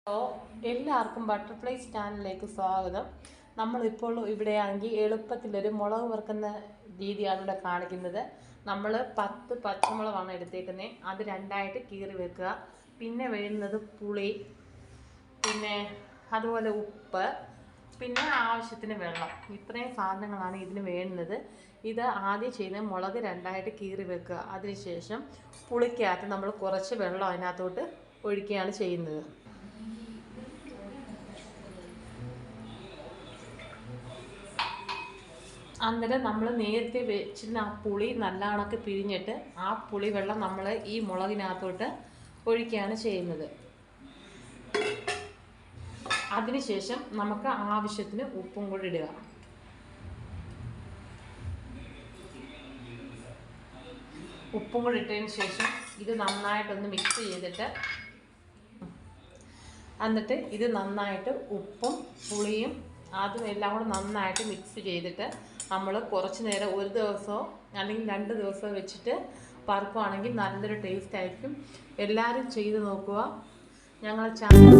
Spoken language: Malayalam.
എല്ലാവർക്കും ബട്ടർഫ്ലൈസ് ചാനലിലേക്ക് സ്വാഗതം. നമ്മളിപ്പോൾ ഇവിടെയാണെങ്കിൽ എളുപ്പത്തിലൊരു മുളക് വറുക്കുന്ന രീതിയാണ് ഇവിടെ കാണിക്കുന്നത്. നമ്മൾ 10 പച്ചമുളകാണ് എടുത്തേക്കുന്നത്. അത് രണ്ടായിട്ട് കീറി വെക്കുക. പിന്നെ വേണ്ടുന്നത് പുളി, പിന്നെ അതുപോലെ ഉപ്പ്, പിന്നെ ആവശ്യത്തിന് വെള്ളം. ഇത്രയും സാധനങ്ങളാണ് ഇതിന് വേണ്ടുന്നത്. ഇത് ആദ്യം ചെയ്യുന്നത് മുളക് രണ്ടായിട്ട് കീറി വെക്കുക. അതിനുശേഷം പുളിക്കകത്ത് നമ്മൾ കുറച്ച് വെള്ളം അതിനകത്തോട്ട് ഒഴിക്കുകയാണ് ചെയ്യുന്നത്. അന്നേരം നമ്മൾ നേരത്തെ വെച്ചിരുന്ന ആ പുളി നല്ല കണക്ക് പിഴിഞ്ഞിട്ട് ആ പുളി വെള്ളം നമ്മൾ ഈ മുളകിനകത്തോട്ട് ഒഴിക്കുകയാണ് ചെയ്യുന്നത്. അതിനുശേഷം നമുക്ക് ആവശ്യത്തിന് ഉപ്പും കൂടി ഇടുക. ഉപ്പും കൂടി ഇട്ടതിന് ശേഷം ഇത് നന്നായിട്ടൊന്ന് മിക്സ് ചെയ്തിട്ട് എന്നിട്ട് ഇത് നന്നായിട്ട് ഉപ്പും പുളിയും അതും എല്ലാം കൂടെ നന്നായിട്ട് മിക്സ് ചെയ്തിട്ട് നമ്മൾ കുറച്ച് നേരം ഒരു ദിവസമോ അല്ലെങ്കിൽ 2 ദിവസമോ വെച്ചിട്ട് വറുക്കുകയാണെങ്കിൽ നല്ലൊരു ടേസ്റ്റ് ആയിരിക്കും. എല്ലാവരും ചെയ്ത് നോക്കുക. ഞങ്ങളുടെ ചാനൽ